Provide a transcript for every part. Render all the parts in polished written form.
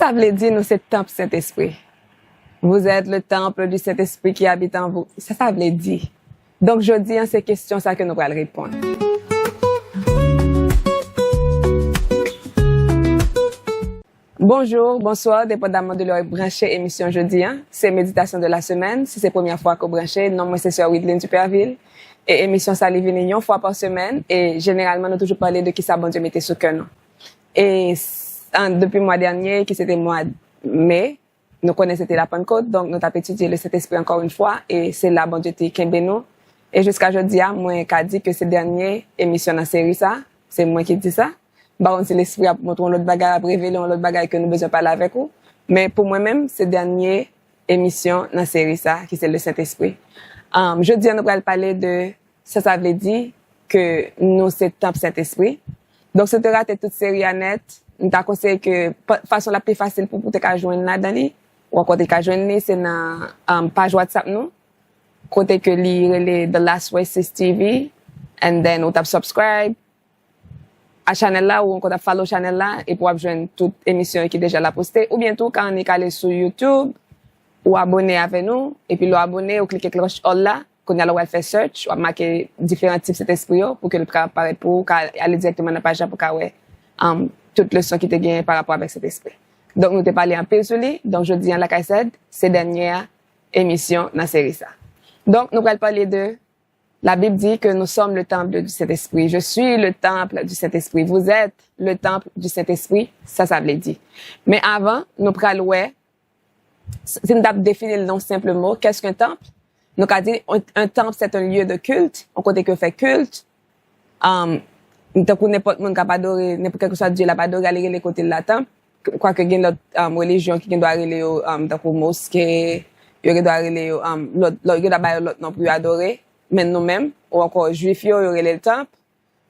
Ça veut dire, nous, c'est temple Saint-Esprit. Vous êtes le temple du Saint-Esprit qui habite en vous. Ça veut dire. Donc, je dis, ces questions, ça que nous allons répondre. Bonjour, bonsoir, dépendamment de leur branché émission jeudi. C'est méditation de la semaine. Si c'est la première fois que vous branchez, non, moi, c'est Sœur Widlin Superville. Et émission, ça arrive une fois par semaine. Et généralement, nous toujours parlé de qui ça, bon Dieu, mettait sur cœur. Et depuis le mois dernier, qui c'était le mois de mai, nous connaissons la Pentecôte, donc nous avons étudié le Saint-Esprit encore une fois. Et c'est là, bon Dieu, qui nous. Et jusqu'à aujourd'hui, moi, qui dit que c'est dernière émission dans la série, ça, c'est moi qui dis ça. Bah, on c'est l'esprit à montrer l'autre bagage, à révéler l'autre bagage que nous besoin parler avec vous. Mais pour moi-même, c'est dernière émission dans la série, ça, qui c'est le Saint-Esprit. Jeudi, nous allons parler de, ça veut dire que nous, c'est temple Saint-Esprit. Donc, si tu rates toute série à net, nous t'a conseillé que, façon la plus facile pour te joindre là-dedans, ou encore te joindre, c'est dans, page WhatsApp, nous. Côté que lire The Last Voices TV, and then, on tape subscribe à channel là, ou on tape follow channel là, et pour joindre toute émission qui est déjà là postée, ou bientôt, quand on est calé sur YouTube, ou abonner avec nous, et puis l'abonner, ou cliquer cloche all là, qu'on a le faire search, ou marquer différents types cet esprit, pour que le cas apparaît pour, aller directement dans la page pour qu'on toute leçon qui te gagne par rapport avec cet esprit. Donc, nous te parlé un peu sur lui. Donc, je dis en la cassette, c'est dernière émission dans la série ça. Donc, nous allons parler de, la Bible dit que nous sommes le temple du Saint-Esprit. Je suis le temple du Saint-Esprit. Vous êtes le temple du Saint-Esprit. Ça veut dire. Mais avant, nous allons voir, si nous avons défini le nom simplement, qu'est-ce qu'un temple? Nous avons dit, un temple, c'est un lieu de culte. On côté que fait culte. N'importe monde qui pas adoré, n'importe quel que soit Dieu l'a pas adoré, aller les côtés de la temple. Quoique, il y a une religion qui doit aller dans la mosquée, il doit aller l'autre non plus adorer. Mais nous-mêmes, ou encore juifs, il y aurait le temple.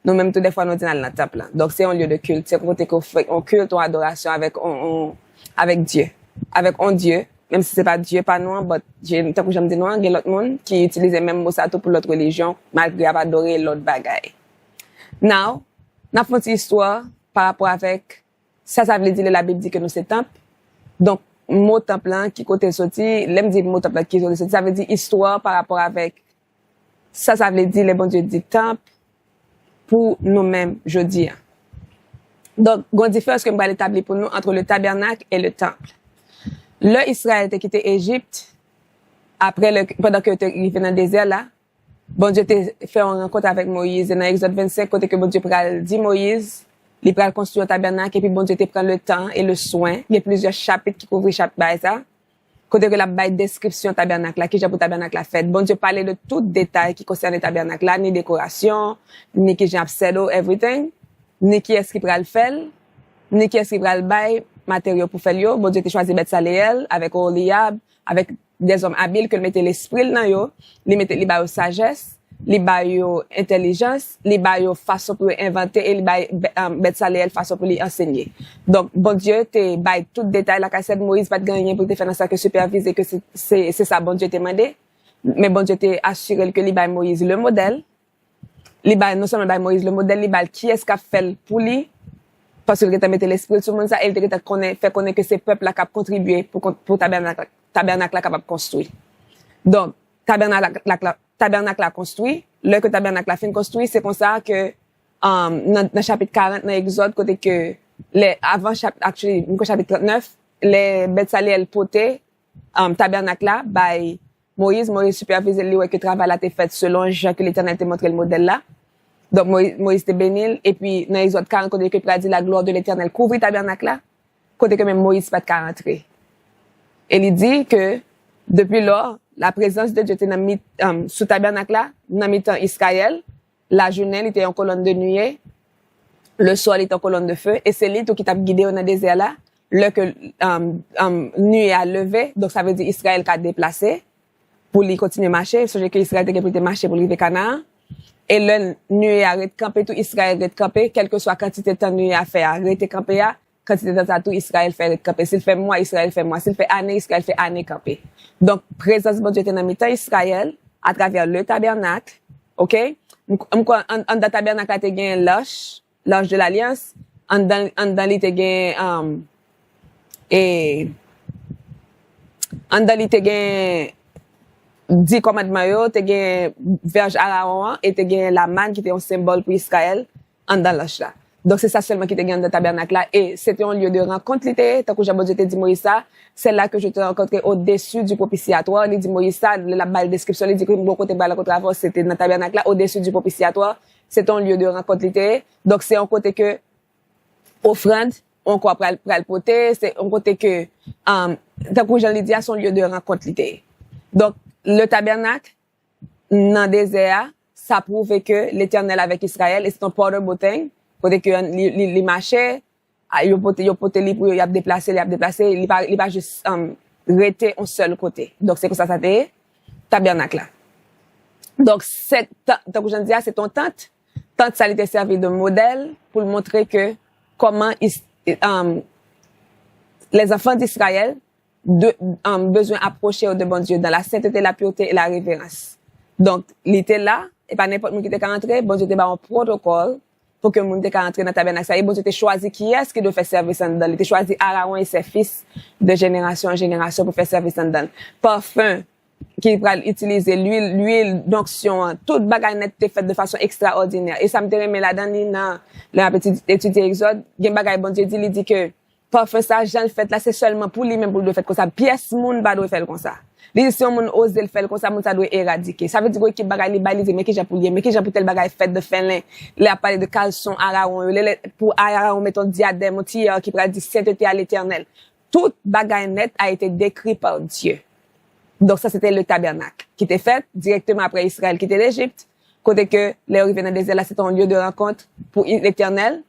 Nous-mêmes, tout des fois, nous disons dans le temple là. Donc, c'est un lieu de culte. C'est côté qu'on fait un culte ou adoration avec Dieu. Avec un Dieu. Même si c'est pas Dieu, pas nous, mais Dieu, tant que j'aime dire nous, il y a l'autre monde qui utilise même mot ça tout pour l'autre religion, malgré avoir adoré l'autre bagaille. Now, n'a fait une histoire par rapport avec, ça veut dire, la Bible dit que nous c'est temple. Donc, mot temple là, qui côté sorti, l'aime dit mot temple là, qui sorti, ça veut dire histoire par rapport avec, ça veut dire, le bon Dieu dit temple pour nous-mêmes, je dis. Donc, il y a une différence que je vais établir pour nous entre le tabernacle et le temple. Le Israël a quitté Égypte, pendant que tu arrivé dans le désert là, bon Dieu t'a fait une rencontre avec Moïse, et dans Exode 25, côté que bon Dieu dit Moïse, il va construire un tabernacle, et puis bon Dieu t'a pris le temps et le soin. Il y a plusieurs chapitres qui couvrent chaque bail ça. Côté que la bail description tabernacle là, qui j'ai pour tabernacle la fête. Bon Dieu parlait de tout détail qui concerne le tabernacle là, ni décoration, ni qui j'ai absedo, everything, ni qui est-ce qui va le faire, ni qui est-ce qui va le bail, matériaux pour faire yo. Bon Dieu t'a choisi Betsaleel, avec Oliab, avec des hommes habiles que mettait l'esprit dans yo, li mettait li ba yo sagesse, li ba yo intelligence, li ba yo façon pour inventer et li ba Betsaleel façon pour lui enseigner. Donc bon Dieu te bail tout détail la cassette Moïse pas de gagner pour te faire dans ça que superviser que c'est ça bon Dieu te demandé. Mais bon Dieu te assuré que li ba Moïse le modèle. Li ba non seulement ba Moïse le modèle, li ba qui est-ce qu'a fait pour lui parce qu'il t'a mis l'esprit sur le monde ça il te fait connaître que c'est peuple là qui a contribué pour tabernacle là capable construire. Donc tabernacle là construit, le que tabernacle là fin construit, c'est comme ça que dans chapitre 40 dans Exode côté que les avant chapitre 39 les Betsaleel poté tabernacle là by Moïse supervisait lui que travail là était fait selon Jean que l'Éternel t'a montré le modèle là. Donc Moïse te bénil et puis dans Exode 40 côté que tu dit la gloire de l'Éternel couvre tabernacle là, côté que même Moïse pas de rentrer. Et il dit que depuis lors la présence de Dieu était dans sous tabernacle là, dans mi-temps Israël, la journée était en colonne de nuée, le soir était en colonne de feu et c'est lui tout qui t'a guidé dans le désert là, le que nuée a levé, donc ça veut dire Israël qui a déplacé pour lui continuer à marcher, c'est que Israël était pour marcher pour arriver à Canaan. Et le nuée arrête camper, tout Israël arrête camper, quelle que soit quantité de temps nuée à faire, arrête camper, quantité de temps tout Israël fait camper. S'il fait mois, Israël fait mois. S'il fait année, Israël fait année camper. Donc, présence de Dieu était dans mi-temps Israël, à travers le tabernacle, ok? En dans tabernacle, tu as l'arche de l'alliance, en dans il te Et, en dans li te gen 10 commandements yo, te gen verge Aaron et te gen la manne qui était un symbole pour Israël en dans l'âge là. Donc c'est ça seulement qui te gen dans le tabernacle là et c'était un lieu de rencontre l'été, tant que Dieu te dit Moïse ça, c'est là que je te rencontrais au-dessus du propitiatoire, il dit Moïse ça, la balle description, il dit que mon côté balle contre avant, c'était dans le tabernacle là au-dessus du propitiatoire, c'est un lieu de rencontre l'été. Donc c'est un côté que offrande, on croit pral poter, c'est un côté que tant que Jean l'a dit à son lieu de rencontre l'été. Donc le tabernacle, dans le désert, ça prouve que l'Éternel avec Israël, et c'est un port de bouteille, côté que les marchés, ils poté li pour y a déplacé, il pas juste rester un seul côté. Donc c'est comme ça t'est tabernacle là. Donc c'est tant que je dis c'est ton tente ça lui était servi de modèle pour montrer que comment les enfants d'Israël besoin approcher de bon Dieu dans la sainteté, la pureté et la révérence. Donc, il était là, et pas n'importe qui était entrer, bon Dieu était un protocole pour que le monde était entrer dans le tabernacle. Et bon Dieu était choisi qui est-ce qui doit faire service en dedans. Il était choisi Aaron et ses fils de génération en génération pour faire service en dedans. Parfum, qui va utiliser l'huile d'onction, toute bagaille net était faite de façon extraordinaire. Et ça me remet là-dedans, dans la petite étude Exode, il y a bagaille bon Dieu dit, il dit que parfum ça, Jean le fait là, c'est seulement pour lui-même pour le faire comme ça. Pièce moun pas doit faire comme ça. Si on ose le faire comme ça, moun ça doit éradiquer. Ça veut dire que bagaille li balisé, mais que j'ai pour lier, mais que j'ai pour tel bagaille fait de fin lin. Il a parlé de caleçon Aaron, pour Aaron mettons diadème, un tiers qui pourra dire sainteté à l'Éternel. Toute bagaille net a été décrit par Dieu. Donc ça c'était le tabernacle qui était fait directement après Israël qui était l'Égypte. Côté que les arrivés dans le désert là, c'était un lieu de rencontre pour l'Éternel.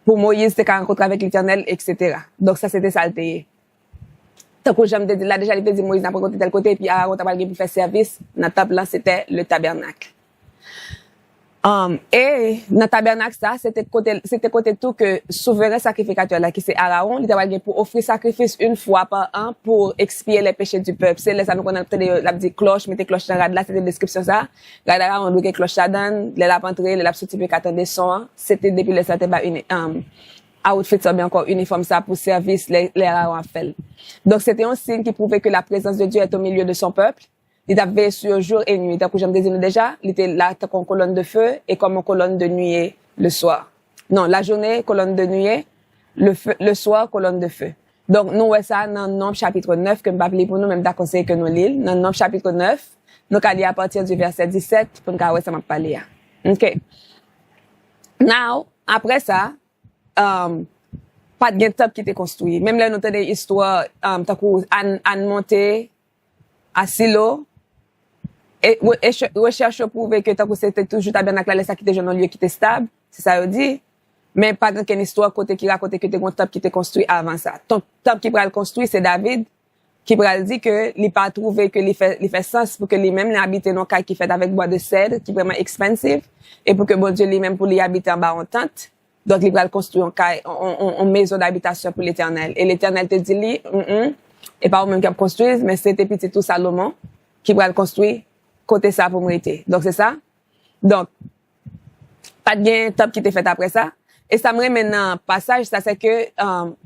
Pour Moïse, c'était qu'à rencontrer avec l'Éternel, etc. Donc ça, c'était ça le pays. Tant que j'aime dire, là, déjà, il dit Moïse n'a pas rencontré tel côté, et puis Aaron n'a pas pour faire service. Dans le table là, c'était le tabernacle. Et dans le tabernacle, ça, c'était côté tout que souverain sacrificateur là, qui c'est Aaron, il était pour offrir sacrifice une fois par an pour expier les péchés du peuple. C'est là, ça nous connaît la petite cloche, mettez cloche dans là, c'était une description ça. Là, Aaron, nous, cloche là dedans, les lapins entrés, les lapins sortis, puis qu'attendait son, c'était depuis le c'était pas une, outfit, ça bien encore uniforme ça pour service, les Aaron a fait. Donc, c'était un signe qui prouvait que la présence de Dieu est au milieu de son peuple. Il avait sur jour et nuit. Donc, j'aime dire déjà, il était là comme colonne de feu et comme colonne de nuée le soir. Non, la journée, colonne de nuée, le soir, colonne de feu. Donc, nous, ouais, ça, dans Nombre chapitre 9, que je vais pour nous, même d'acconseiller que nous lisons. Dans Nombre chapitre 9, nous allons lire à partir du verset 17, pour nous voir ça m'a parlé. OK. Now, après ça, pas de temple qui était construit. Même là, nous avons des histoires, tant qu'Anne montée à Silo, et recherche prouve que tant que c'était toujours tabernacle là, ça qui était un lieu qui était stable, c'est ça, dit. Mais pas qu'une histoire côté qui raconte que c'était un temple qui était construit avant ça. Ton temple qui pourrait le construire, c'est David, qui pourrait dire que il pas trouvé que il fait sens pour que lui-même habiter dans un cas qui fait avec bois de cèdre, qui est vraiment expensive, et pour que bon Dieu lui-même pour lui habiter en bas en tente. Donc, il va construire un maison d'habitation pour l'Éternel. Et l'Éternel te dit, lui, et pas au même qui a construit, mais c'était petit tout Salomon qui va le construire côté ça pour m'arrêter. Donc, c'est ça. Donc, pas de gain top qui était fait après ça. Et ça me remet maintenant passage, ça c'est que,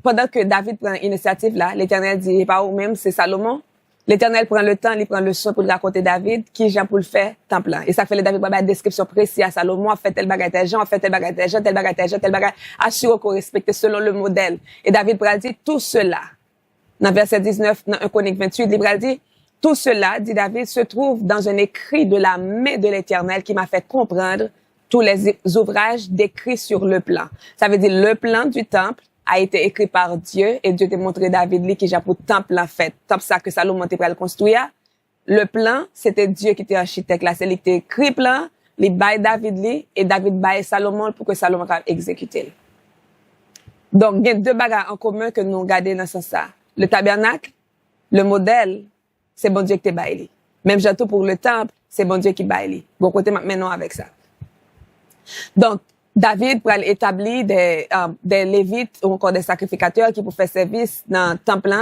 pendant que David prend l'initiative là, l'Éternel dit, pas au même, c'est Salomon. L'Éternel prend le temps, il prend le soin pour raconter David, qui Jean pour le faire, temps plein. Et ça fait le David pour une description précise à Salomon, a fait tel bagage tel Jean, a fait tel bagage tel Jean, tel bagage tel Jean, tel bagage, assure qu'on respecte selon le modèle. Et David pourra dire tout cela. Dans verset 19, dans 1 Chronique 28, il pourra dire, tout cela, dit David, se trouve dans un écrit de la main de l'Éternel qui m'a fait comprendre tous les ouvrages décrits sur le plan. Ça veut dire le plan du temple a été écrit par Dieu et Dieu t'a montré David li qui j'ai pour temple en fait. Temple ça que Salomon t'a le construire. Le plan, c'était Dieu qui était architecte là, c'est lui qui écrit plan, il bail David li et David bail Salomon pour que Salomon puisse exécuter. Donc il y a deux bagages en commun que nous regardons dans ce sens ça. Le tabernacle, le modèle, c'est bon Dieu qui t'a bail. Même j'attends pour le temple, c'est bon Dieu qui bail. Bon côté maintenant avec ça. Donc David pour établir des lévites ou encore des sacrificateurs qui pour faire service dans le temple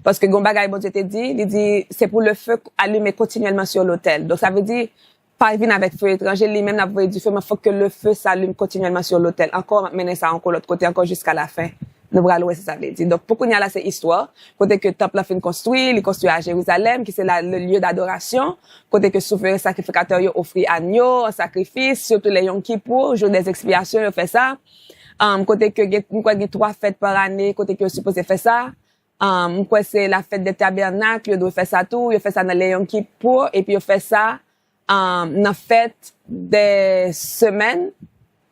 parce que Gombagay bon Dieu te dit, il dit c'est pour le feu allumé continuellement sur l'autel. Donc ça veut dire pas venir avec feu étranger, lui-même n'a du feu mais faut que le feu s'allume continuellement sur l'autel. Encore mener ça encore l'autre côté encore jusqu'à la fin Nous allons voir ce que ça veut dire. Donc, pour qu'on y a là, c'est histoire. Côté que le temple a fait construire, il construit à Jérusalem, qui c'est le lieu d'adoration. Côté que souverain sacrificateur, il offre agneau, un sacrifice, surtout les Yom Kippour, jour des expiations, il fait ça. Côté que, nous, quoi, 3 fêtes par année, côté que, supposé faire ça. Quoi, c'est la fête des tabernacles, il doit faire ça tout, il fait ça dans les Yom Kippour, et puis il fait ça, dans la fête des semaines,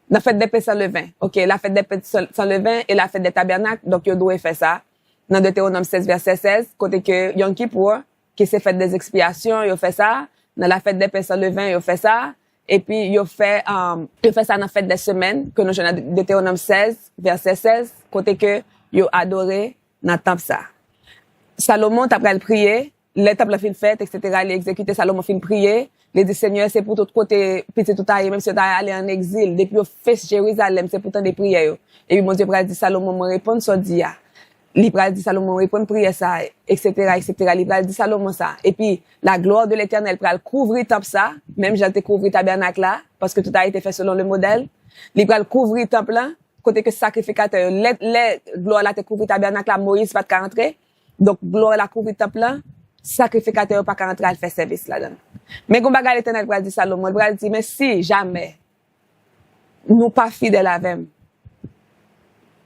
la fête des pains sans levain. OK, la fête des pains sans levain et la fête des tabernacles. Donc, il doit faire ça. Dans Deutéronome 16, verset 16, côté que Yom Kippour, qui s'est fête des expiations, il fait ça. Dans la fête des pains sans levain, il fait ça. Et puis, il fait ça dans la fête des semaines, que nous avons dans Deutéronome 16, verset 16, côté que il adoré dans le temple ça. Salomon, après le prier, le temple a fait une fête, etc., il a exécuté, Salomon fait une prier. Il dit, Seigneur, c'est pour tout côté, petit tout aille, même si tu allé en exil, depuis au fait Jérusalem, c'est pourtant des prières. Et puis, mon Dieu, il dit, Salomon, me répond, ça dit, il dit, Salomon, répond, prière ça, etc., etc., il dit, Salomon, ça. Et puis, la gloire de l'éternel, il couvrir temple ça, même j'ai été couvrir tabernacle là, parce que tout a été fait selon le modèle. Il couvrir temple là, côté que sacrificateur, les gloire là, te couvrir tabernacle là, Moïse va te rentrer. Donc, gloire là, couvrir temple là, sacrificateur pas rentrer à faire service là-dedans. Mais quand bagay l'Éternel va dire Salomon, il va dire mais si jamais nous pas fidèles avec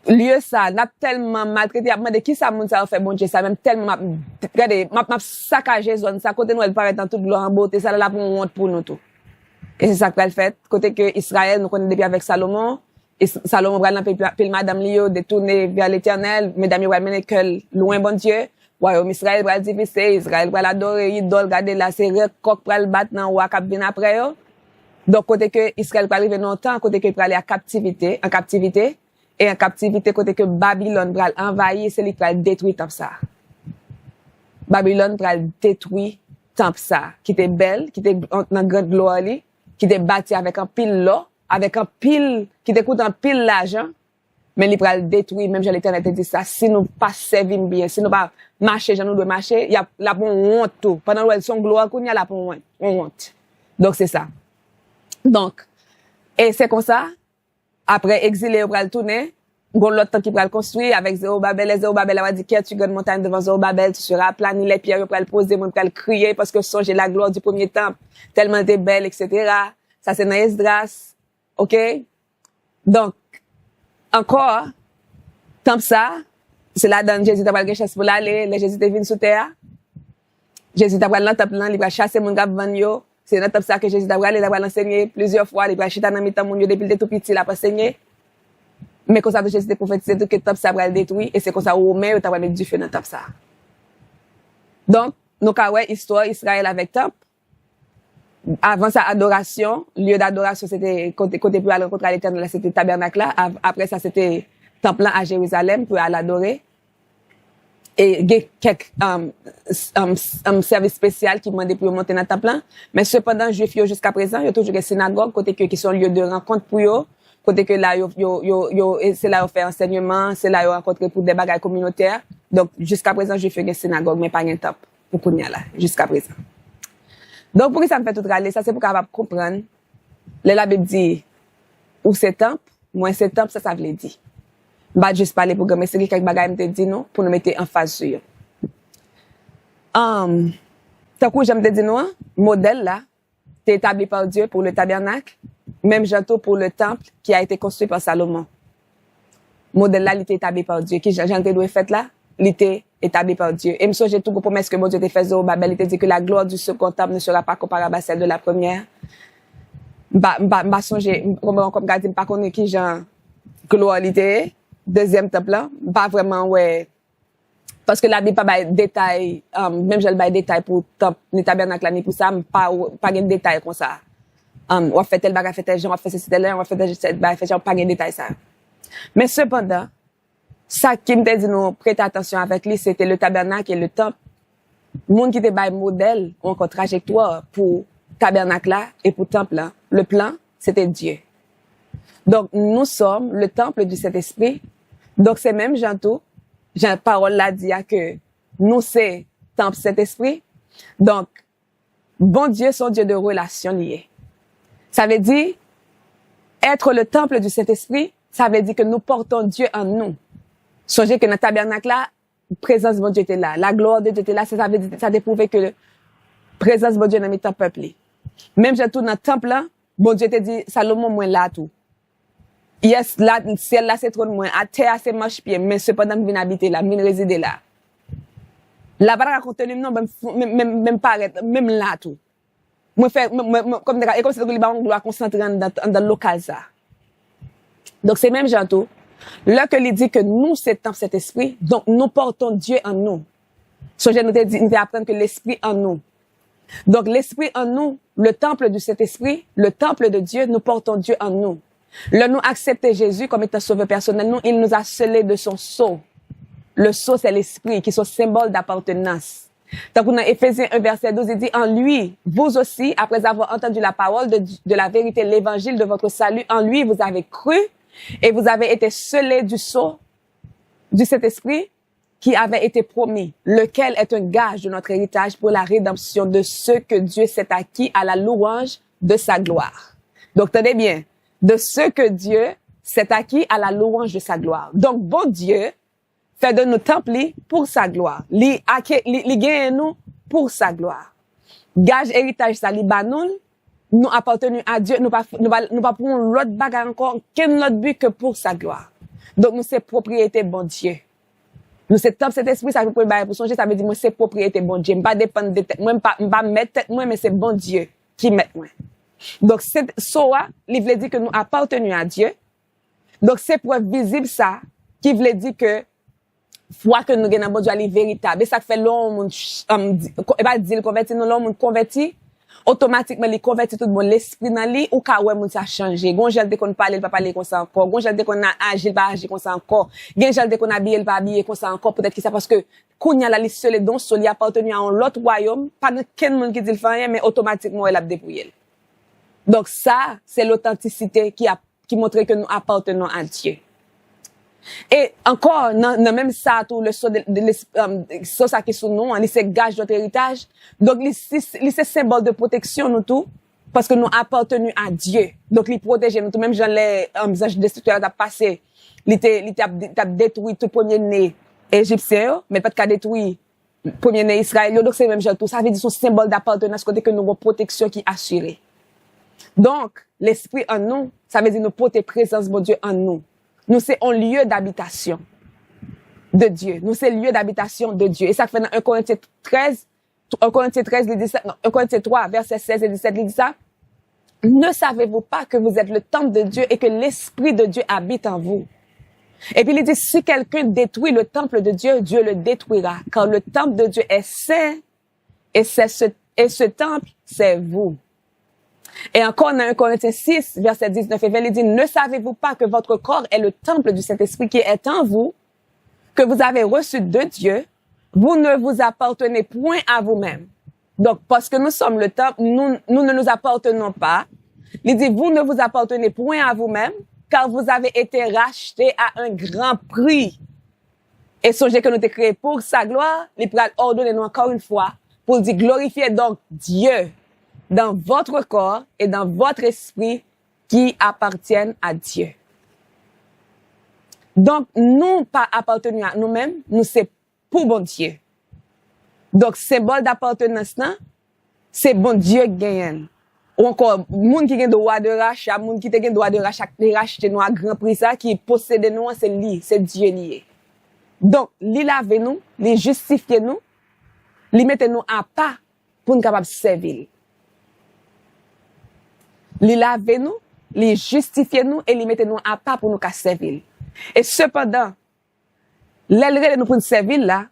lieu ça n'a tellement maltraité, m'a dit qui ça moun ça fait bon Dieu ça même tellement regardez m'a saccagé zone ça côté nous elle paraît dans toute gloire en beauté ça là pour honte pour nous tout. Et c'est ça qu'elle fait côté que Israël nous connaît depuis avec Salomon et Salomon va dans pile madame Lio détourner vers l'Éternel, mesdames va mener que loin bon Dieu. Royaume Israël va diviser, Israël va l'adorer, idole, regarder là, c'est recoq va le battre dans roi qui vient après eux. Donc, côté que Israël va arriver longtemps, côté que il va aller en captivité, et en captivité, côté que Babylone va envahir, c'est lui qui va détruire temple ça. Babylone va détruire temple ça, qui était belle, qui était dans grande gloire, qui était bâti avec un pile l'eau, avec un pile, qui te coûte un pile l'argent. Mais il va le détruire, même j'ai l'Éternel te dit ça, si nous pas servir bien, si nous pas marcher, nous doit marcher, il y a la bonne honte tout. Pendant que son gloire, il y a la bonne honte. Donc c'est ça. Donc, et c'est comme ça, après exilé, on va le tourner, bon l'autre temps qui va le construire avec Zérubabel, et Zérubabel va dire, tu gagnes montagne devant Zérubabel, tu seras plané les pierres, on va le poser, on va le crier, parce que songe la gloire du premier temple, tellement t'es belle, etc. Ça c'est dans Esdras, ok? Donc, encore, tant ça, c'est là dans Jésus t'a pas quelque chose pour l'aller, les Jésus est venu sous terre. Jésus t'a pas dans temple là, il va chasser mon gars van yo. C'est dans temple ça que Jésus t'a pas aller, il va l'enseigner plusieurs fois, il va chita dans mi-temps mon yo depuis tout petit là pour enseigner. Mais comme ça Jésus t'a prophétisé que temple ça va le détruire et c'est comme ça Romain t'a pas mettre du feu dans temple ça. Donc, nous ka ouais histoire Israël avec temple. Avant sa adoration, lieu d'adoration c'était côté pour aller rencontrer l'Éternel, c'était tabernacle là. Après ça c'était temple à Jérusalem pour aller adorer. Et il y a quelques services spéciaux qui demandent pour monter dans le temple là. Mais cependant, les Juifs jusqu'à présent, il y a toujours des synagogues côté qui sont lieu de rencontre pour eux, côté que là c'est là où fait enseignement, c'est là où rencontrer pour des bagages communautaires. Donc jusqu'à présent, Juifs ont des synagogues mais pas un temple pour qu'on y a là jusqu'à présent. Donc, pour que ça me fait tout râler, ça c'est pour capable comprendre. La Bible dit, ou c'est temple, moins c'est temple, ça veut dire. Bah, juste parler pour gagner, c'est quelques bagages me dit non, pour nous mettre en phase sur. Tant que j'aime te dire non, modèle là, t'es établi par Dieu pour le tabernacle, même bientôt pour le temple qui a été construit par Salomon. Modèle là, il était établi par Dieu. Qui j'en te doit fait là, il était établi par Dieu. Et monsieur, j'ai tout pour promesse que mon Dieu te fait au Babel, il te dit que la gloire du second temple ne sera pas comparable à celle de la première. Songer, comme garder, pas connaître qui genre, gloire était, deuxième temple là, pas vraiment, ouais. Parce que la Bible pas de détails, même j'ai le détail pour temple, le tabernacle là, ni pour ça, pas de détails comme ça. On fait tel bagage, fait tel genre, on fait ceci, tel on fait tel bagage, fait genre, pas de détails ça. Mais cependant, ça qui me dit nous prêter attention avec lui, c'était le tabernacle et le temple. Monde qui te bail modèle, ou encore trajectoire pour tabernacle là et pour temple là. Le plan, c'était Dieu. Donc, nous sommes le temple du Saint-Esprit. Donc, c'est même Jean-Tout, Jean parole là dit que nous c'est temple Saint-Esprit. Donc, bon Dieu, son Dieu de relation liée. Ça veut dire, être le temple du Saint-Esprit, ça veut dire que nous portons Dieu en nous. Songez que dans le tabernacle là, présence de Dieu était là. La gloire de Dieu était là. Ça veut dire, ça déprouvait que la présence de Dieu dans le peuple. Même j'ai tout dans le temple là, bon Dieu te dit, Salomon, moi là tout. Yes, là, ciel là, c'est trop de moins. À terre, c'est marche pied. Mais cependant, je viens habiter là, je viens résider là. Là, pas raconter le nom, même paraître, même là tout. Moi, faire, comme et comme c'est que les ballons doivent concentrer dans le local ça. Donc, c'est même genre tout. Là que il dit que nous, c'est temps, cet esprit, donc nous portons Dieu en nous. So, je nous ai dit, nous apprendre que l'esprit en nous. Donc, l'esprit en nous, le temple de cet esprit, le temple de Dieu, nous portons Dieu en nous. Là, nous acceptons Jésus comme étant sauveur personnel, nous, il nous a scellés de son sceau. Le sceau, c'est l'esprit, qui est son symbole d'appartenance. Donc, dans Éphésiens 1, verset 12, il dit, en lui, vous aussi, après avoir entendu la parole de la vérité, l'évangile de votre salut, en lui, vous avez cru et vous avez été scellés du sceau du Saint-Esprit qui avait été promis, lequel est un gage de notre héritage pour la rédemption de ceux que Dieu s'est acquis à la louange de sa gloire. Donc, tenez bien, de ceux que Dieu s'est acquis à la louange de sa gloire. Donc, bon Dieu fait de nous temple pour sa gloire. Li gagne nous pour sa gloire. Gage héritage ça li banoun, nous appartenons à Dieu, nous pas prendre l'autre bagarre encore, quel autre but que pour sa gloire. Donc, nous c'est propriété bon Dieu. Nous c'est temple cet esprit ça peut pour songer ça veut dire moi c'est propriété bon Dieu, pas dépendre de tête, moi pas mettre tête moi mais c'est bon Dieu qui met moi. Donc cette soa, il veut dire que nous appartenons à Dieu. Donc c'est preuve visible ça qui veut dire que foi que nous gagnons bon Dieu est véritable. Et ça fait l'homme pas dire converti non l'homme converti automatiquement il convertit tout le monde l'esprit dans lui ou ka ouais moun ça changer gon gens de qu'on parler pas parler comme ça encore gon gens de qu'on agir pas agir comme ça encore gon gens de qu'on habiller pas habiller comme ça encore peut-être que ça parce que kounya la liste les dons sol appartenu à un autre royaume pas quelqu'un monde qui dit le fait rien mais automatiquement elle a dépouillé. Donc ça c'est l'authenticité qui montre que nous appartenons à Dieu. Et encore, dans même ça, tout le sceau ça qui sous nous, c'est gage notre héritage. Donc, c'est symbole de protection, nous tout, parce que nous appartenons à Dieu. Donc, il protège nous tout, même Jean les anges destructeurs a passé, il a détruit tout premier-né égyptien, mais pas de cas détruit premier-né israélien. Donc, c'est même Jean tout. Ça veut dire son symbole d'appartenance, côté que nous avons protection qui est assurée. Donc, l'esprit en nous, ça veut dire nous porter présence de Dieu en nous. Nous, c'est un lieu d'habitation de Dieu. Nous, c'est le lieu d'habitation de Dieu. Et ça fait dans 1 Corinthiens 13, 1 Corinthiens 13, 1 Corinthiens 3, versets 16 et 17, il dit ça. Ne savez-vous pas que vous êtes le temple de Dieu et que l'Esprit de Dieu habite en vous? Et puis il dit, si quelqu'un détruit le temple de Dieu, Dieu le détruira. Car le temple de Dieu est saint et ce temple, c'est vous. Et encore dans 1 Corinthiens 6, verset 19 et 20, il dit, ne savez-vous pas que votre corps est le temple du Saint-Esprit qui est en vous, que vous avez reçu de Dieu, vous ne vous appartenez point à vous-même. Donc, parce que nous sommes le temple, nous ne nous appartenons pas. Il dit, vous ne vous appartenez point à vous-même, car vous avez été rachetés à un grand prix. Et songez que nous avons créé pour sa gloire, il peut ordonner nous encore une fois, pour dire, glorifiez donc Dieu dans votre corps et dans votre esprit qui appartiennent à Dieu. Donc, nous pas appartenons à nous-mêmes, nous c'est pour bon Dieu. Donc, symbole d'appartenance, c'est bon Dieu qui gagne. Ou encore, moun qui gagne droit de rachat, moun qui te gagne droit de rachat, racheter nous à grand prix ça, qui possède nous, c'est Dieu lié. Donc, li lave nous, li justifie nous, li mette nous à pas pour nous capable servir. Li lave nous, li justifie nous et li mette nous à pas pour nous servir. Et cependant, l'elle nous pour nous servir là,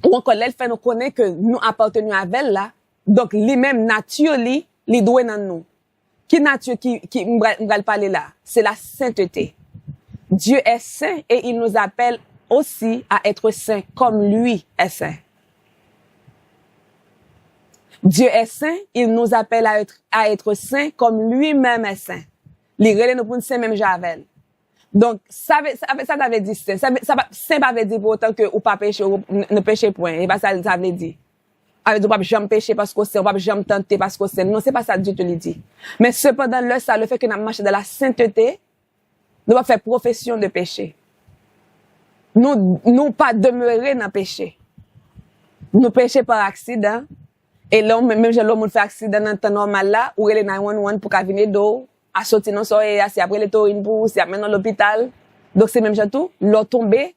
ou encore l'elle fait nous connaître que nous appartenons à elle là, donc lui-même nature li doit dans nous. Qui nature qui m'gal parler là, c'est la sainteté. Dieu est saint et il nous appelle aussi à être saint comme lui est saint. Dieu est saint, il nous appelle à être saint comme lui-même est saint. Les relais nous pour saint même Javel. Donc, ça veut dire saint. Saint pas veut dire pour autant que ou pas pécher ou ne pécher point. Et pas ça veut dire. Avec du pas jamais pécher parce que c'est, on pas jamais tenter parce que c'est. Non, c'est pas ça Dieu te le dit. Mais cependant, le fait que nous marchons dans la sainteté, nous va faire profession de péché. nous pas demeurer dans le péché. Nous péchons par accident. Et là, même si l'homme fait accident dans le temps normal là, ou il est 911 pour qu'il vienne d'eau, à sortir dans soirée, c'est après le taurine pour, c'est après dans l'hôpital. Donc c'est même tout, l'eau tombé,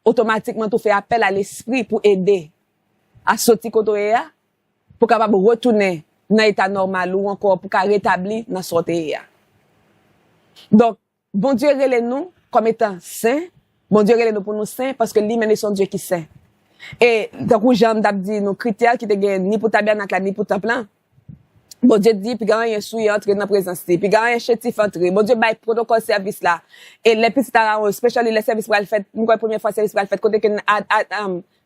automatiquement tout fait appel à l'esprit pour aider à sortir côté pour capable retourner dans l'état normal ou encore pour rétablir dans sortie. Donc, bon Dieu relève nous comme étant saints, bon Dieu relève nous pour nous saints parce que lui-même est son Dieu qui est saint. Et tant que Jean d'a dit nos critères qui te gagnent ni pour tabernacle ni pour temple. Bon Dieu dit puis quand un souillé entre dans présence puis quand un chétif entre bon Dieu bail protocole service là et les petits tarans spécialement les services pour le fait pour la première fois service pour le fait côté que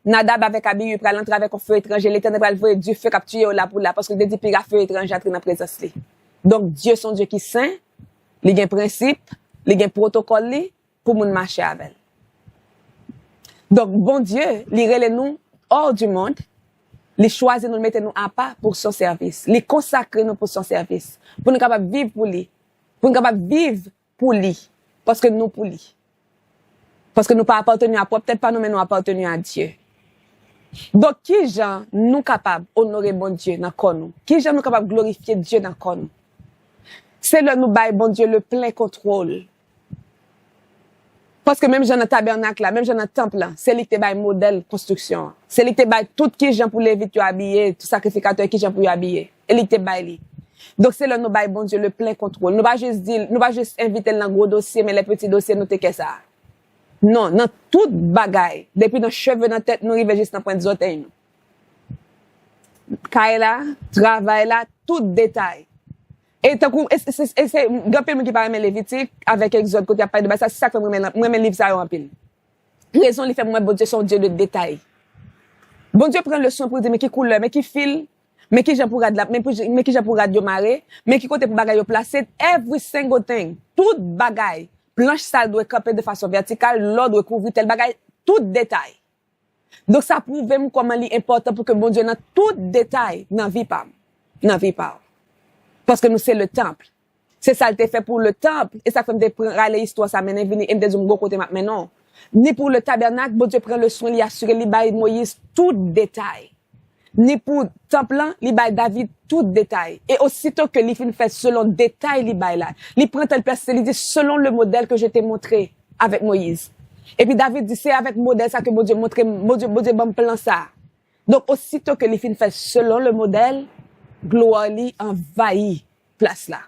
Nadab avec Abihu pour entrer avec un feu étranger l'Éternel va le du feu capturer là pour là parce que des dit feu étranger entre dans présence là. Donc Dieu son Dieu qui saint, il a un principe, il a un protocole pour moun marcher avec. Donc, bon Dieu, il relève nous hors du monde, il choisit nous mettre nous à part pour son service, il consacre nous pour son service, pour nous capables vivre pour lui, pour nous capables vivre pour lui, parce que nous pour lui. Parce que nous pas appartenir à peut-être pas nous, mais nous appartenir à Dieu. Donc, qui gens nous capables honorer bon Dieu dans corps nous? Qui gens nous capables glorifier Dieu dans corps nous? C'est là nous bail bon Dieu le plein contrôle. Parce que même dans le tabernacle là, même dans le temple là, c'est lui qui te bail modèle construction. C'est lui qui te bail tout qui gens pour les vite habiller, tout sacrificateur qui gens pour habiller. Et lui qui te bail lui. Donc c'est là nous bail bon Dieu le plein contrôle. Nous pas juste dire, nous pas juste inviter dans gros dossier mais les petits dossiers nous te que ça. Non, dans toute bagaille, depuis nos cheveux dans tête nous arriver juste dans point de zoteil nous. Caille là, travail là, tout détail. Et c'est grand pile qui parle Lévitique avec Exode côté après de ça c'est ça que moi mes livre ça en pile. Raison il fait moi bon Dieu son Dieu de détail. Bon Dieu prend le son pour dire mais qui couleur, mais qui fil, mais qui j'en pour rad mais qui j'en pour radio marée, mais qui côté pour bagaille placer every single thing, toute bagaille. Planche ça doit camper de façon verticale, l'ordre doit couvrir tel bagaille, tout détail. Donc ça prouve même comment il est important pour que bon Dieu dans tout détail dans vie pas. Dans vie pas. Parce que nous, c'est le temple. C'est ça, le fait pour le temple. Et ça fait me râler l'histoire, ça mène venir et me dire, bon côté, mais non. Ni pour le tabernacle, bon Dieu prend le soin, il assure, il baille Moïse tout détail. Ni pour le temple, il baille David tout détail. Et aussitôt que l'il fait selon détail, il baille là. Il prend tel place, il dit, selon le modèle que je t'ai montré avec Moïse. Et puis David dit, c'est avec le modèle ça que bon Dieu montre, bon Dieu bon plan ça. Donc, aussitôt que l'il fait selon le modèle, gloire li envahit place là.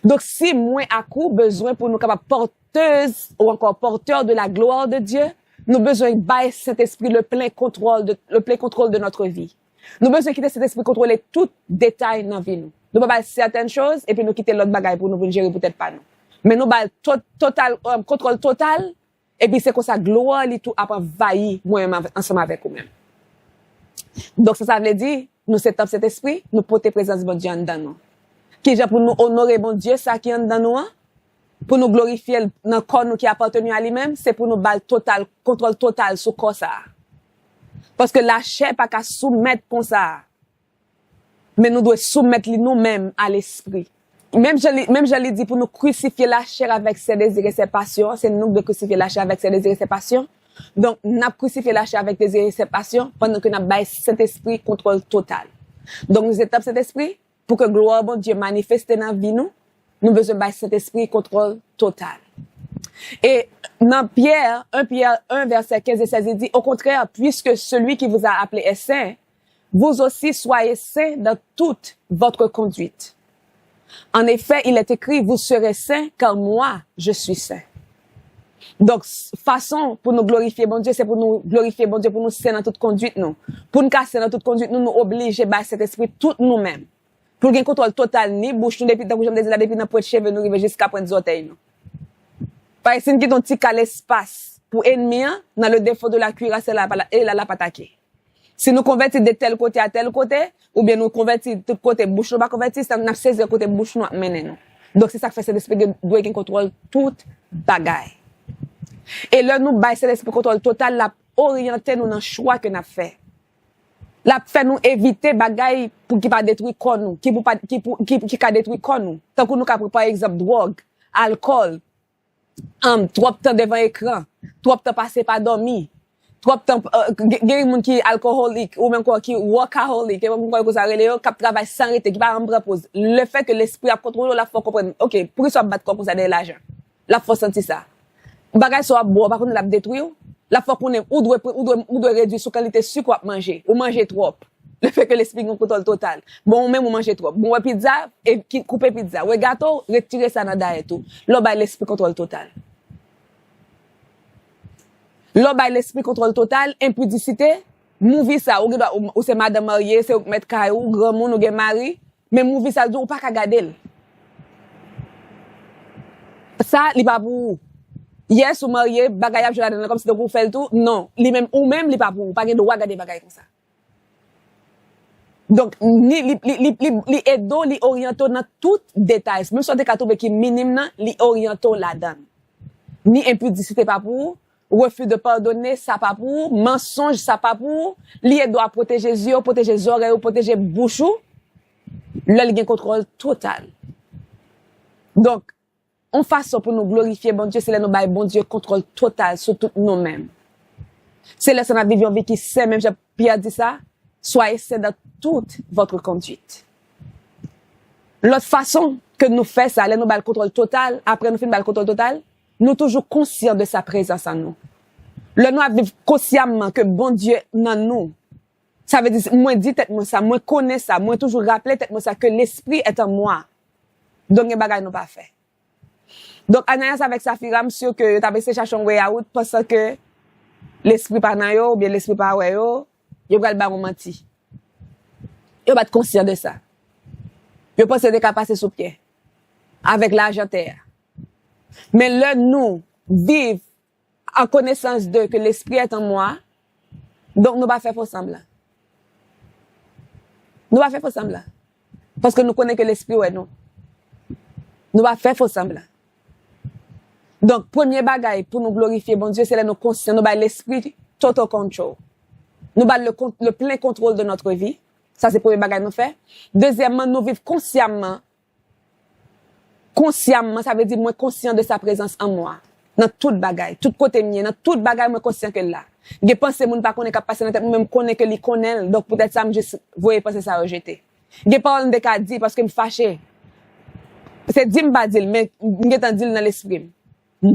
Donc si moi à coup besoin pour nous capable porteuse ou encore porteur de la gloire de Dieu, nous besoin bailler cet esprit le plein contrôle de notre vie. Nous besoin quitter cet esprit contrôler tout détail dans vie nous. Nous pas certaines choses et puis nous quitter l'autre bagaille pour nous gérer peut-être pas nous. Mais nous bailler total contrôle total et puis c'est comme ça gloire li tout a envahi moi-même ensemble avec vous même. Donc ça veut dire nous set up cet esprit, nous porter présence bon Dieu dans nous. Qui j'ai pour nous honorer bon Dieu ça qui est dans nous, pour nous glorifier dans corps nous qui appartenu à lui-même, c'est pour nous bal total contrôle total sur corps ça. Parce que la chair pas qu'à soumettre comme ça. Mais nous devons soumettre nous-mêmes à l'esprit. Même j'allais dire pour nous crucifier la chair avec ses désirs et ses passions, c'est nous de crucifier la chair avec ses désirs et ses passions. Donc, nous avons crucifié la chair avec des désirs et ses passions pendant que nous avons cet esprit contrôle total. Donc, nous établis cet esprit pour que gloire bon Dieu manifeste dans la vie nous. Nous besoin de cet esprit contrôle total. Et dans Pierre 1 verset 15 et 16, il dit, au contraire, puisque celui qui vous a appelé est saint, vous aussi soyez saints dans toute votre conduite. En effet, il est écrit, vous serez saints car moi, je suis saint. Donc, façon pour nous glorifier bon Dieu, c'est pour nous glorifier bon Dieu, pour nous saint dans toute conduite, nous. Pour nous casser dans toute conduite, nous obliger par cet esprit tout nous-mêmes. Pour gagner contrôle total, ni bouche, nous, depuis, tant que je me disais, depuis, dans point de cheveux, nous, jusqu'à point de orteils, nous. Par exemple, si nous avons petit l'espace pour ennemi, dans le défaut de la cuirasse, elle a pas attaqué. Si nous convertissons de tel côté à tel côté, ou bien nous convertissons de tout côté bouche, nous pas convertir, ça nous saisi côté bouche, nous mener nous. Donc, c'est ça que fait cet esprit de doit gagner contrôle toute bagaille. Et là, nous, bah, c'est l'esprit contrôle total, la orienter nous dans le choix que nous avons fait. La fait nous éviter bagaille pour qui pas détruire corps nous, qui pas détruire corps nous. Tant que nous capable par exemple drogue, alcool, trop temps devant écran, trop temps passé pas dormi, trop temps gen moun qui alcoolique ou même quoi qui workaholic, même quoi que ça relé qui travaille sans arrêter, qui pas en pause. Le fait que l'esprit a contrôlé la faut comprendre. OK, pour ça battre comme ça de l'argent. La faut sentir ça. Bagay soit bon, par contre la détruire. La fois qu'on est ou doit réduire sur qualité sucre ou manger ou manger trop. Le fait que l'esprit a un contrôle total. Bon, même ou manger trop. Bon, pizza, et couper pizza. Ouais, gâteau, retirer ça dans et tout. Là, bah, l'esprit contrôle total. Là, bah, l'esprit contrôle total, impudicité, mouvi ça, ou c'est madame mariée, c'est mettre caillou, grand monde, ou gen mari, mais mouvi ça, ou pas qu'à garder. Ça, li pas pour yes, ou marié, bagay je la donne comme si vous faites tout. Non, li même ou même li pas pour, pas de droit garder bagay comme ça. Donc li edo, li oriento dans tout détail. Même si on te trouvé qui minime nan, li oriento là-dedans. Ni impudicité pas pour, refus de pardonner ça pas pour, mensonge ça pas pour, li doit protéger yeux, protéger oreilles, protéger bouche. Là il gagne contrôle total. Donc on façon pour nous glorifier bon Dieu, c'est là nous bail bon Dieu contrôle total sur tout nous-mêmes. C'est là ça n'a vivre une vie qui sait, même Pierre dit ça, soyez saints dans toute votre conduite. L'autre façon que nous fait ça, là nous bail contrôle total, après nous fait le contrôle total, nous toujours conscients de sa présence en nous. Là nous vivre consciemment que bon Dieu dans nous. Ça veut dire moi dit tête moi ça, moi connais ça, moi toujours rappeler tête moi ça que l'esprit est en moi. Donc les bagages nous pas fait. Donc, Ananias avec Saphira, monsieur, que tu as essayé de chercher un way out parce que l'esprit par nan yo, ou bien l'esprit par ouais yo, yo pral ba menti. Yo pas être conscient de ça. Yo pense de ka passer sous pied. Avec l'argent terre. Mais là, nous, vivre en connaissance de que l'esprit est en moi, donc nous pas faire faux semblant. Nous pas faire faux semblant. Parce que nous connaissons que l'esprit est nous. Nous pas faire faux semblant. Donc, premier bagay pour nous glorifier, bon Dieu, c'est là nous conscients, nous l'esprit total control. Nous le plein contrôle de notre vie. Ça, c'est le premier bagay nous fait. Deuxièmement, nous vivons consciemment. Consciemment, ça veut dire moi conscient de sa présence en moi. Dans tout bagay, tout côté mien, dans tout bagay, moi conscient que là. Je pense moun pas connaît qu'à passer dans tête, même connaît que li connaît, donc peut-être ça me juste voyez penser ça rejeter. Je parle de ka dit parce que me fâché. C'est dit me pas dire mais m'étant dit dans l'esprit.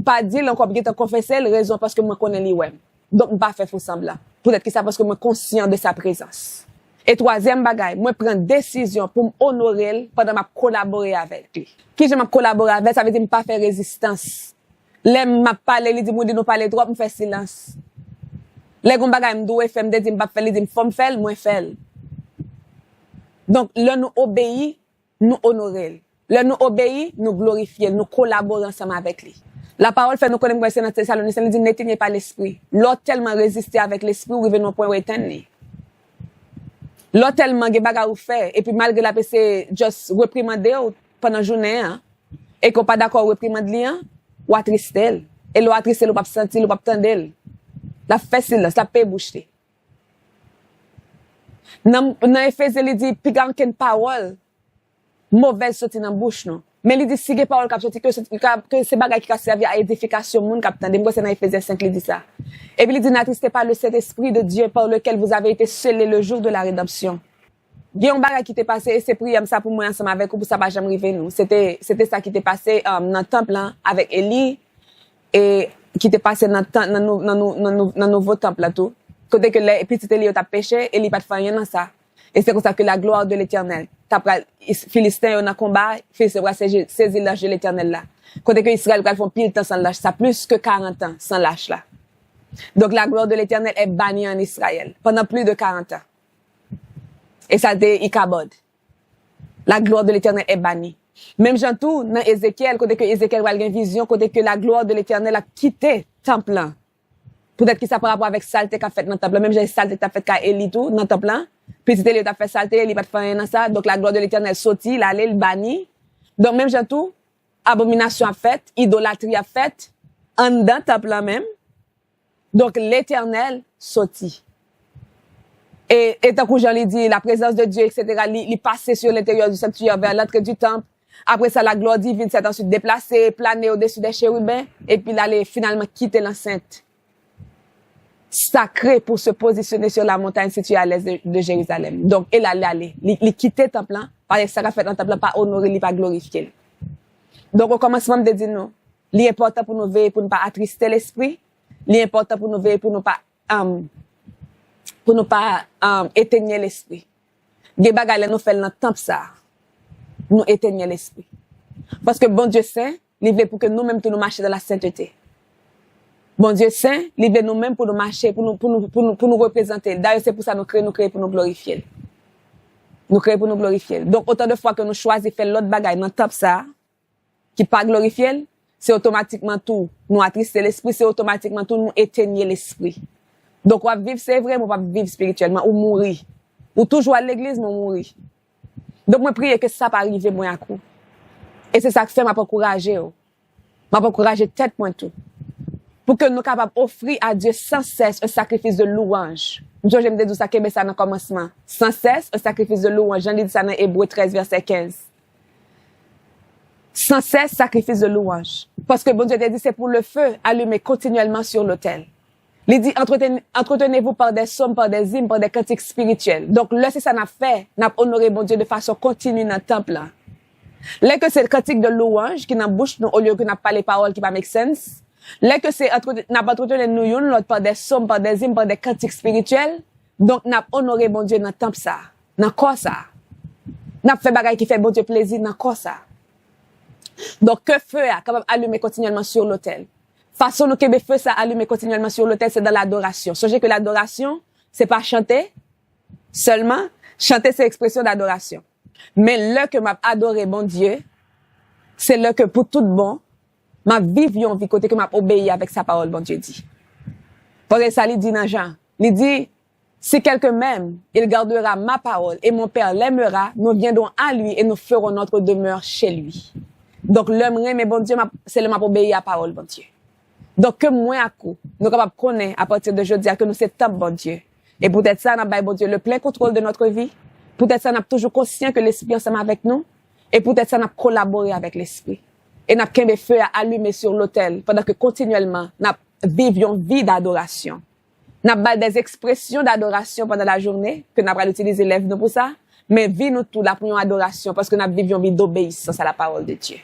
Pas dire encore bien confesser raison parce que moi connais lui ouais. Donc pas faire faux semblant. Peut-être que ça parce que moi conscient de sa présence. Et troisième bagaille, moi prendre décision pour m'honorer pendant m'a collaborer avec lui. Qui je m'a collaborer avec, ça veut dire pas faire résistance. L'aime m'a parler, il dit moi nous parler trop, me faire silence. Les gon bagaille me doit faire me dire pas faire, il dit me faut me faire, moi faire. Donc là nous obéir, nous honorer. Là nous obéir, nous glorifier, nous collaborer ensemble avec lui. La parole fait nous connaître que c'est dans Thessaloniciens, il dit n'éteignez pas l'esprit. L'autre tellement résister avec l'esprit, ou revenons au point où éteindre. L'autre tellement ge baga ou fait et puis malgré la PC juste réprimander pendant journée hein, et qu'on pas d'accord réprimande li hein, ou attristel et l'ou attristel ou pas sentir ou pas tendel. La fait silence, la paix bouche. Dans Éphésiens il dit puis aucune parole mauvaise sorti dans bouche non. Mais il dit si les paroles qui sorti que c'est bagay qui a servi à édification monde qui attendait. Moi c'est dans Éphésiens 5 il dit ça. Et puis il dit n'attristez pas le Saint-Esprit de Dieu par lequel vous avez été scellés le jour de la rédemption. Il y a un bagay qui t'est passé et c'est prier ça pour moi ensemble avec vous pour ça pas jamais arriver nous. C'était ça qui t'est passé dans le temple hein, avec Élie et qui t'est passé dans nouveau temple là tout. Côté que les petits Élie t'a péché, Élie pas de faire rien dans ça. Et c'est comme ça que la gloire de l'Éternel. Philistins dans combat, Philistins va saisir l'âge de l'Éternel là. Côté que Israël va faire pile temps sans lâche, ça plus que 40 ans sans lâche là. Donc la gloire de l'Éternel est bannie en Israël pendant plus de 40 ans. Et ça c'est Ikabod. La gloire de l'Éternel est bannie. Même Jean tout dans Ézéchiel, côté que Ézéchiel va avoir une vision, côté que la gloire de l'Éternel a quitté temple. Peut-être que ça par rapport avec saleté qu'a fait dans temple, même j'ai saleté qu'a fait qu'a Élie tout dans temple. Petit Élie t'a fait saleté, il pas de faire rien dans ça, donc la gloire de l'Éternel sorti, l'aller le banni. Donc même Jean tout abomination a fait, idolâtrie a fait en dedans temple même. Donc l'Éternel sorti. Et tant que Jean lui dit, la présence de Dieu, etc., il passait sur l'intérieur du sanctuaire vers l'entrée du temple. Après ça, la gloire divine s'est ensuite déplacée, planée au-dessus des chérubins, et puis là, elle est finalement quitter l'enceinte sacrée pour se positionner sur la montagne située à l'est de Jérusalem. Donc, elle allait aller. Il quittait le temple, parce que ça a fait dans le temple, pas honorer, pas glorifier. Donc, au commencement de dire non, l'important pour nous veiller, pour ne pas attrister l'esprit, l'important pour nous veiller, pour ne pas éteigner l'esprit. Des bagages nous fait dans le temple ça, nous éteigner l'esprit. Parce que bon Dieu saint, il veut pour que nous-mêmes nous marchions dans la sainteté. Bon Dieu saint, il veut nous-mêmes pour nous marcher, pour nous représenter. D'ailleurs, c'est pour ça que nous créons pour nous glorifier. Nous créons pour nous glorifier. Donc, autant de fois que nous choisissons de faire l'autre bagaille dans le temple ça, qui pas glorifier, c'est automatiquement tout nous attrister l'esprit, c'est automatiquement tout nous éteigner l'esprit. Donc, on va vivre, c'est vrai, mais on va vivre spirituellement, ou mourir. Ou toujours à l'église, mais mourir. Donc, moi, prie que ça pas arriver, moi, à coup. Et c'est ça que fait, m'a pas encourager, m'a pas encourager tête, moi, tout. Pour que nous capables d'offrir à Dieu sans cesse un sacrifice de louange. Moi, j'aime dire ça, ça dans le commencement. Sans cesse, un sacrifice de louange. J'en dis ça dans Hébreux 13, verset 15. Sans cesse, sacrifice de louange. Parce que bon Dieu t'a dit, c'est pour le feu, allumé continuellement sur l'autel. Il dit, entretenez-vous par des psaumes, par des hymnes, par des cantiques spirituels. Donc, là, c'est ça n'a fait, n'a honoré bon Dieu de façon continue dans le temple, là. Là que c'est le cantique de louange qui n'a bouche nous, au lieu que n'a pas les paroles qui pas make sense. Là que c'est, n'a pas entretenu nous, l'autre par des psaumes, par des hymnes, par des cantiques spirituels. Donc, n'a honoré bon Dieu dans le temple, ça. Dans quoi ça? N'a fait bagaille qui fait bon Dieu plaisir, dans quoi ça? Donc, que feu a capable allumer continuellement sur l'autel. Façon nous que feu ça allumer continuellement sur l'autel, c'est dans l'adoration. Songez que l'adoration, c'est pas chanter seulement. Chanter, c'est expression d'adoration. Mais là que m'a adoré bon Dieu, c'est là que pour tout bon, m'a vivre vie côté que m'a obéi avec sa parole, bon Dieu dit. Parce que ça, il dit dans Jean, il dit, si quelqu'un m'aime, il gardera ma parole et mon Père l'aimera, nous viendrons à lui et nous ferons notre demeure chez lui. Donc, l'homme, mais bon Dieu, c'est le m'a obéi à la parole, bon Dieu. Donc, que moi, à coup, nous sommes capables de connaître à partir de aujourd'hui que nous sommes temple, bon Dieu. Et peut-être ça, nous avons, bon Dieu, le plein contrôle de notre vie. Peut-être ça, nous sommes toujours conscients que l'Esprit est ensemble avec nous. Et peut-être ça, nous avons collaboré avec l'Esprit. Et nous avons des feux à allumer sur l'autel pendant que continuellement, nous vivions vie d'adoration. Nous avons des expressions d'adoration pendant la journée, que nous avons utilisé l'élève nous pour ça. Mais vie nous tout, la première adoration, parce que nous vivions vie d'obéissance à la parole de Dieu.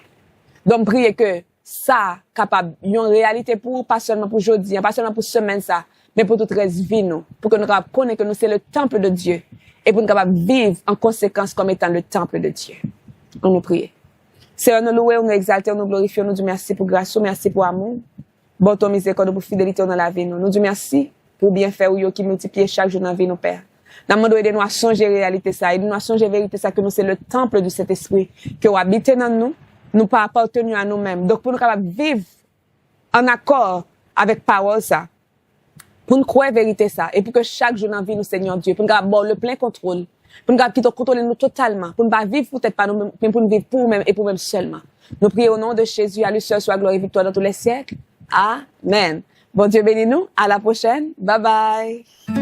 Donc, priez que ça, capable, une réalité pour, pas seulement pour aujourd'hui, pas seulement pour semaine ça, mais pour toute reste vie nous, pour que nous capables connaître que nous c'est le temple de Dieu, et pour nous capables vivre en conséquence comme étant le temple de Dieu. On nous prie. Seigneur, nous louer, nous exalter, nous glorifier, nous disons merci pour grâce, merci pour amour, bon ton miséricorde pour fidélité dans la vie nous. Nous disons merci pour bien faire ou qui multiplie chaque jour dans la vie nous, Père. Nous demandons aider nous à changer réalité ça, aider nous à changer vérité ça, que nous c'est le temple de cet esprit, qui a habité dans nous, nous pas appartenu à nous-mêmes. Donc, pour nous capables vivre en accord avec parole ça, pour nous croire vérité ça, et pour que chaque jour dans la vie nous, Seigneur Dieu, pour nous avoir le plein contrôle, pour nous capables contrôler nous totalement, pour ne pas vivre peut-être pas nous-mêmes, mais pour nous vivre pour nous-mêmes et pour nous-mêmes seulement. Nous prions au nom de Jésus, à lui seul soit gloire et victoire dans tous les siècles. Amen. Bon Dieu bénis nous. À la prochaine. Bye bye.